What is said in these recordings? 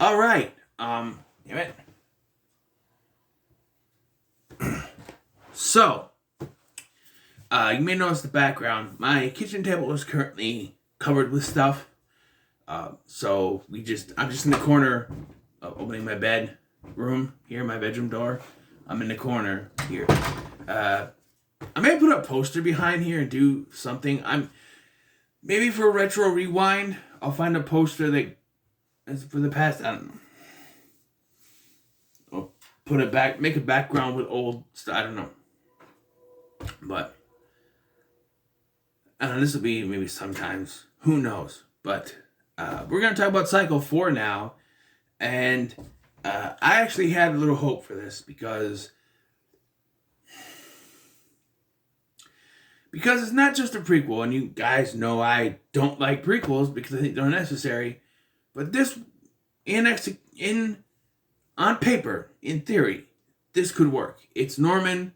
All right. Damn it. So, you may notice the background. My kitchen table is currently covered with stuff. I'm just in the corner of opening my bedroom here, my bedroom door. I'm in the corner here. I may put a poster behind here and do something. Maybe for retro rewind. I'll find a poster that is for the past. I don't know. I'll put it back, make a background with old stuff. I don't know, but this will be maybe sometimes. Who knows? But we're gonna talk about Psycho 4 now, and I actually had a little hope for this because it's not just a prequel, and you guys know I don't like prequels because I think they're unnecessary. But this, on paper, in theory, this could work. It's Norman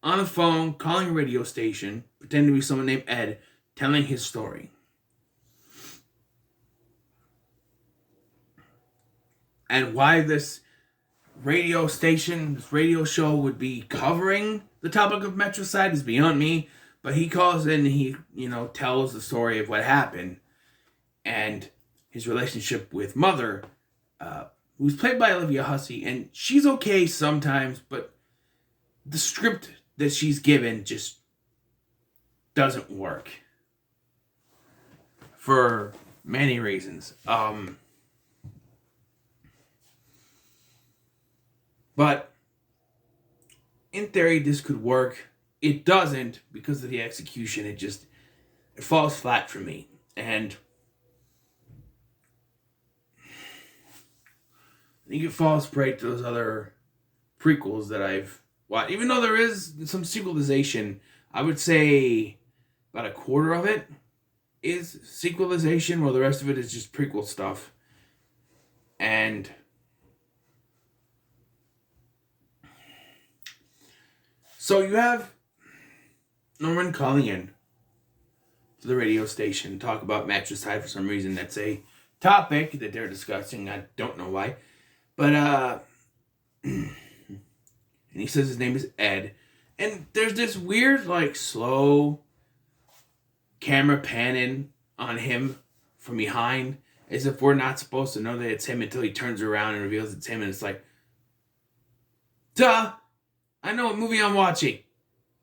on the phone calling a radio station, pretending to be someone named Ed, telling his story. And why this radio station, this radio show would be covering the topic of Metricide is beyond me. But he calls in and he, tells the story of what happened and his relationship with Mother, who's played by Olivia Hussey. And she's okay sometimes, but the script that she's given just doesn't work for many reasons. But in theory, this could work. It doesn't because of the execution. It falls flat for me. And I think it falls prey to those other prequels that I've watched. Even though there is some sequelization, I would say about a quarter of it is sequelization, while the rest of it is just prequel stuff. And so you have Norman calling in to the radio station to talk about Matricide for some reason. That's a topic that they're discussing. I don't know why. But, and he says his name is Ed. And there's this weird, slow camera panning on him from behind, as if we're not supposed to know that it's him until he turns around and reveals it's him. And it's like, duh! I know what movie I'm watching.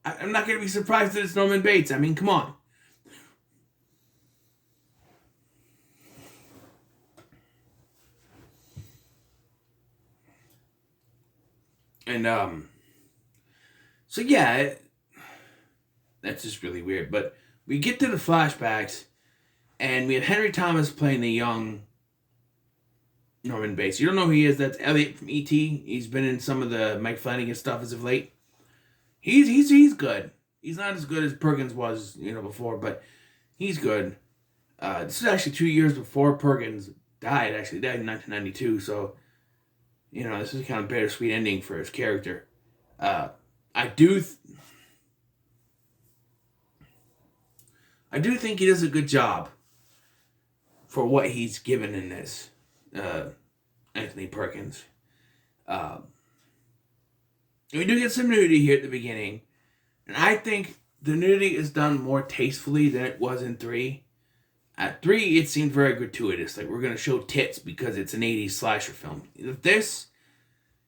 I'm not going to be surprised that it's Norman Bates. I mean, come on. And, so yeah, that's just really weird. But we get to the flashbacks, and we have Henry Thomas playing the young Norman Bates. You don't know who he is? That's Elliot from E.T. He's been in some of the Mike Flanagan stuff as of late. He's good. He's not as good as Perkins was, before, but he's good. This is actually 2 years before Perkins died. Actually, died in 1992. So, this is kind of bittersweet ending for his character. I do think he does a good job for what he's given in this. Anthony Perkins. We do get some nudity here at the beginning. And I think the nudity is done more tastefully than it was in 3. At 3, it seemed very gratuitous. Like, we're going to show tits because it's an 80s slasher film. This,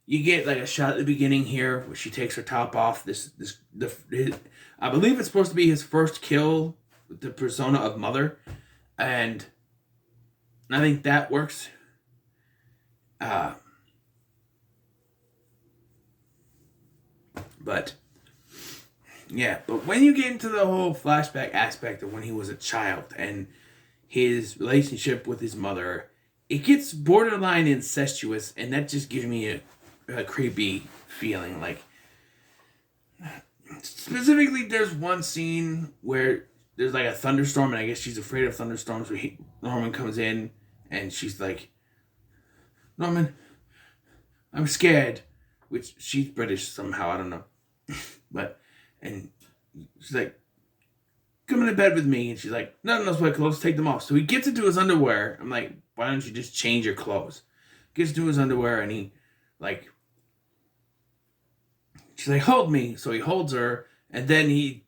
you get a shot at the beginning here where she takes her top off. I believe it's supposed to be his first kill with the persona of Mother. And I think that works. But when you get into the whole flashback aspect of when he was a child and his relationship with his mother, it gets borderline incestuous, and that just gives me a creepy feeling. Specifically, there's one scene where there's a thunderstorm, and I guess she's afraid of thunderstorms, where Norman comes in, and she's like, Norman, I'm scared. Which, she's British somehow, I don't know. And she's like, come into bed with me. And she's like, none of those wet clothes, take them off. So he gets into his underwear. I'm like, why don't you just change your clothes? Gets to his underwear and he, like, she's like, hold me. So he holds her, and then he,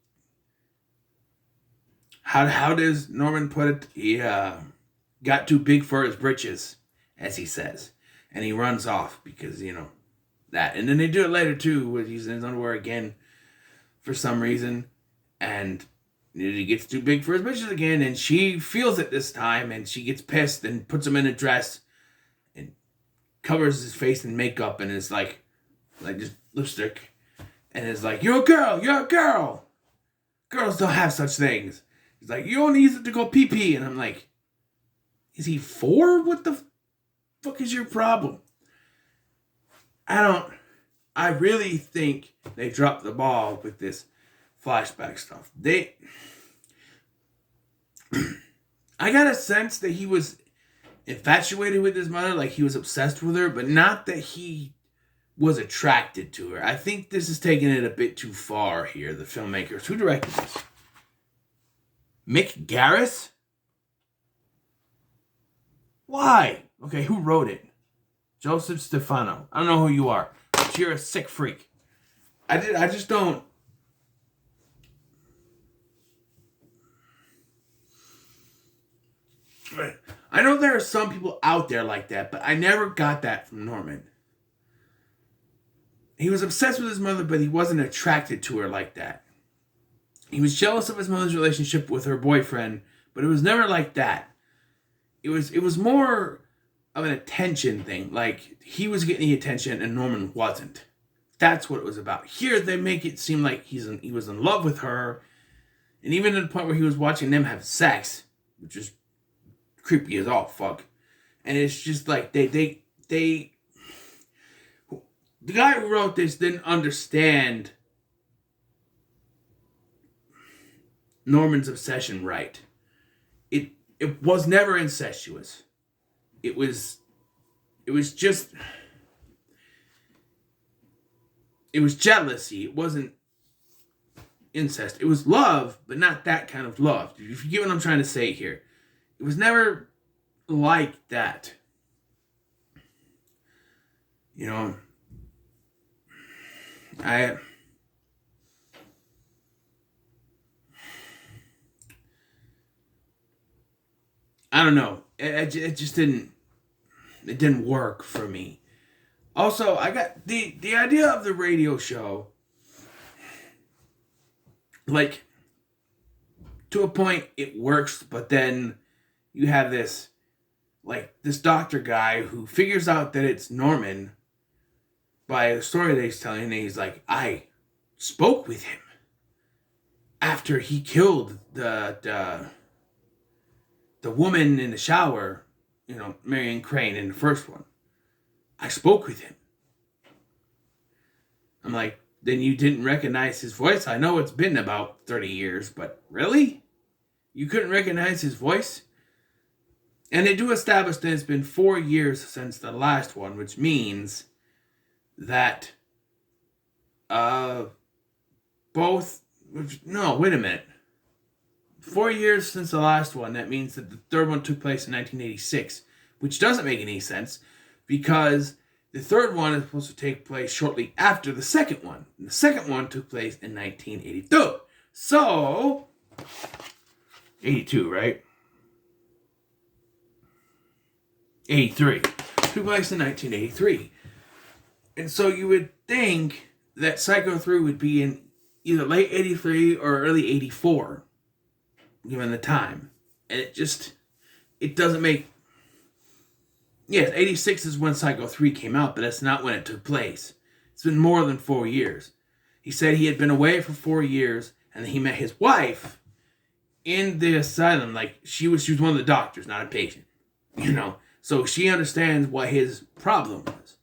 how does Norman put it? He got too big for his britches, as he says. And he runs off because, that. And then they do it later, too, with using his underwear again for some reason. And he gets too big for his britches again, and she feels it this time, and she gets pissed and puts him in a dress and covers his face in makeup, and is like just lipstick, and is like, you're a girl. Girls don't have such things. He's like, you only use it to go pee-pee. And I'm like, is he 4? What the fuck is your problem? I really think they dropped the ball with this flashback stuff. I got a sense that he was infatuated with his mother, like he was obsessed with her, but not that he was attracted to her. I think this is taking it a bit too far here, the filmmakers. Who directed this? Mick Garris? Why? Okay, who wrote it? Joseph Stefano. I don't know who you are, but you're a sick freak. I just don't. I know there are some people out there like that, but I never got that from Norman. He was obsessed with his mother, but he wasn't attracted to her like that. He was jealous of his mother's relationship with her boyfriend, but it was never like that. It was more of an attention thing. Like, he was getting the attention and Norman wasn't. That's what it was about. Here, they make it seem like he was in love with her, and even to the point where he was watching them have sex, which is creepy as all fuck. And it's just like the guy who wrote this didn't understand Norman's obsession right. It was never incestuous. It was jealousy. It wasn't incest. It was love, but not that kind of love. If you get what I'm trying to say here. It was never like that. I don't know. It just didn't. It didn't work for me. Also, I got the idea of the radio show. Like, to a point, it works, but then you have this doctor guy who figures out that it's Norman by the story that he's telling, and he's like, I spoke with him after he killed the woman in the shower, Marion Crane in the first one. I spoke with him. I'm like, then you didn't recognize his voice? I know it's been about 30 years, but really? You couldn't recognize his voice? And they do establish that it's been 4 years since the last one, which means that wait a minute. 4 years since the last one, that means that the third one took place in 1986, which doesn't make any sense because the third one is supposed to take place shortly after the second one. And the second one took place in 1982. So, 82, right? 83. Took place in 1983. And so you would think that Psycho 3 would be in either late 83 or early 84, given the time. And it doesn't make... Yes, 86 is when Psycho 3 came out, but that's not when it took place. It's been more than 4 years. He said he had been away for 4 years, and then he met his wife in the asylum. Like, she was one of the doctors, not a patient. So she understands what his problem was.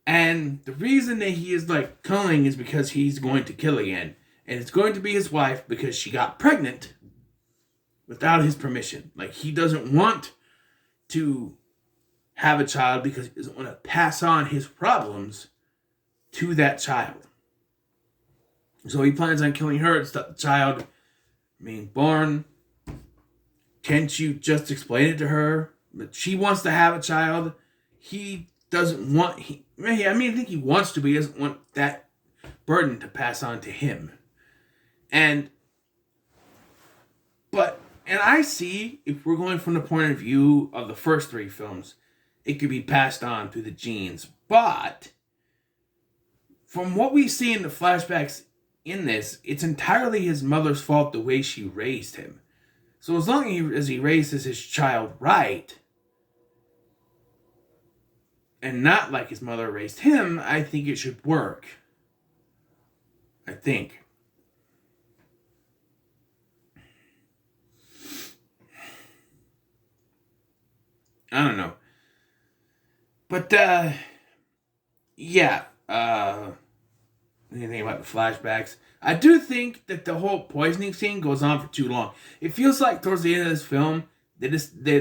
And the reason that he is, culling is because he's going to kill again. And it's going to be his wife because she got pregnant without his permission. He doesn't want to have a child because he doesn't want to pass on his problems to that child. So he plans on killing her and stop the child being born. Can't you just explain it to her? but she wants to have a child. He doesn't want. I think he wants to, but he doesn't want that burden to pass on to him. And I see, if we're going from the point of view of the first three films, it could be passed on through the genes. But from what we see in the flashbacks in this, it's entirely his mother's fault the way she raised him. So as long as he raises his child right, and not like his mother raised him, I think it should work. I think. I don't know. But, yeah. Anything about the flashbacks? I do think that the whole poisoning scene goes on for too long. It feels like towards the end of this film, they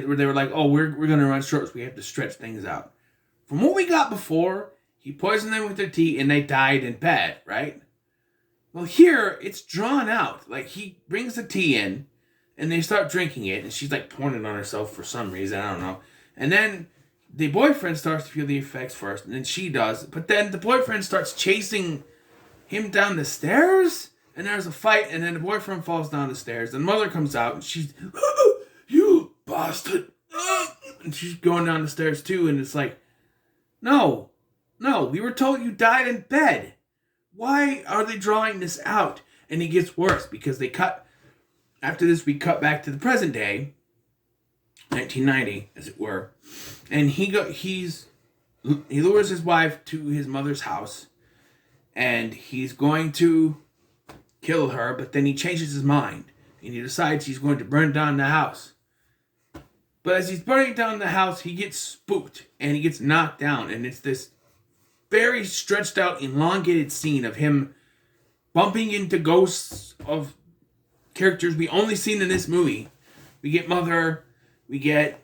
were like, oh, we're going to run short, so we have to stretch things out. From what we got before, he poisoned them with their tea and they died in bed, right? Well, here, it's drawn out. Like, he brings the tea in and they start drinking it, and she's like pouring it on herself for some reason, I don't know. And then the boyfriend starts to feel the effects first, and then she does. But then the boyfriend starts chasing him down the stairs, and there's a fight, and then the boyfriend falls down the stairs. And the mother comes out, and she's, you bastard. And she's going down the stairs too, and it's like, no, we were told you died in bed. Why are they drawing this out? And it gets worse, because after this, we cut back to the present day, 1990, as it were, and he lures his wife to his mother's house, and he's going to kill her, but then he changes his mind, and he decides he's going to burn down the house. But as he's burning down the house, he gets spooked, and he gets knocked down, and it's this very stretched out, elongated scene of him bumping into ghosts of characters we only seen in this movie. We get Mother, we get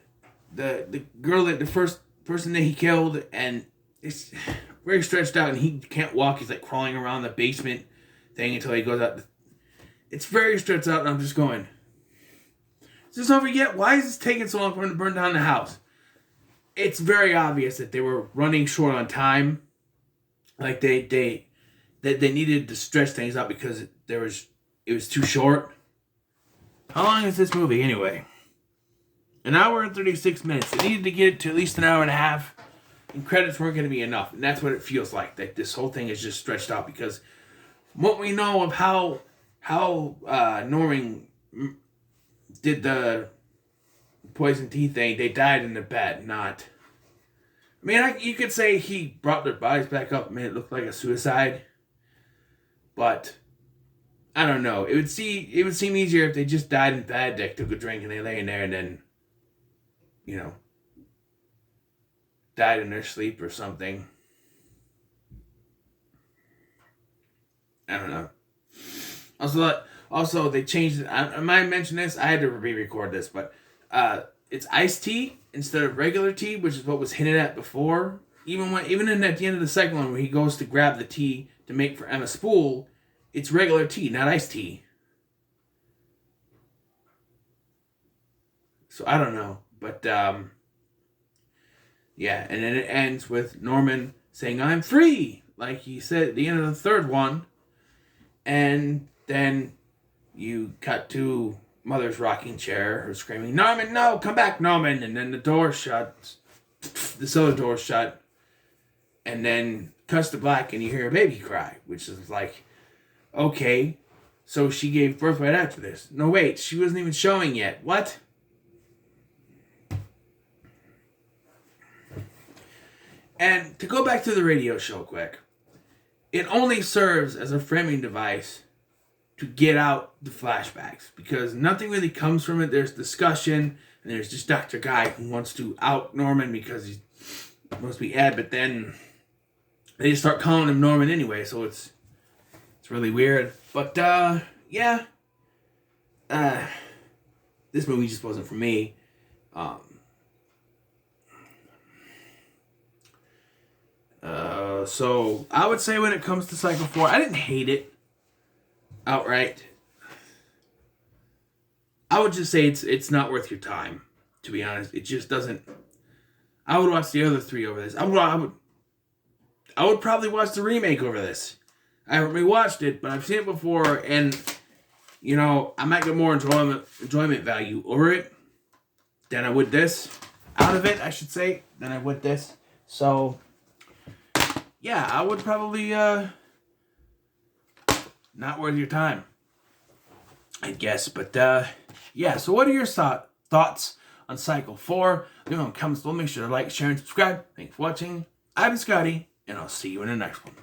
the girl, the first person that he killed, and it's very stretched out, and he can't walk. He's like crawling around the basement thing until he goes out. It's very stretched out, and I'm just going, is this over yet? Why is this taking so long for him to burn down the house? It's very obvious that they were running short on time. Like they needed to stretch things out because it was too short. How long is this movie anyway? An hour and 36 minutes. They needed to get it to at least an hour and a half, and credits weren't going to be enough. And that's what it feels like. That this whole thing is just stretched out, because what we know of how Norman did the poison tea thing, they died in the bed, not. I mean, you could say he brought their bodies back up and made it look like a suicide, but I don't know. It would seem easier if they just died in bed. They took a drink and they lay in there and then, died in their sleep or something. I don't know. Also, they changed it. I might mention this. I had to re-record this, but it's iced tea instead of regular tea, which is what was hinted at before. Even at the end of the second one, where he goes to grab the tea to make for Emma Spool, it's regular tea, not iced tea. So I don't know, but yeah, and then it ends with Norman saying, "I'm free," like he said at the end of the third one, and then you cut to Mother's rocking chair, her screaming, "Norman, no, come back, Norman!" And then the door shuts, the cellar door shut, and then cuts to black, and you hear a baby cry, which is like, okay, so she gave birth right after this. No, wait, she wasn't even showing yet. What? And to go back to the radio show quick, it only serves as a framing device to get out the flashbacks, because nothing really comes from it. There's discussion, and there's just Dr. Guy who wants to out Norman because he must be Ed, but then they just start calling him Norman anyway, so it's really weird. But yeah, this movie just wasn't for me. So I would say when it comes to Psycho 4, I didn't hate it outright. I would just say it's not worth your time. To be honest, it just doesn't. I would watch the other three over this. I would probably watch the remake over this. I haven't rewatched it, but I've seen it before, and I might get more enjoyment value over it than I would this. Out of it, I should say, than I would this. So, yeah, I would probably not worth your time, I guess. But yeah. So, what are your thoughts on Cycle 4? Leave them in the comments below. Make sure to like, share, and subscribe. Thanks for watching. I've been Scotty, and I'll see you in the next one.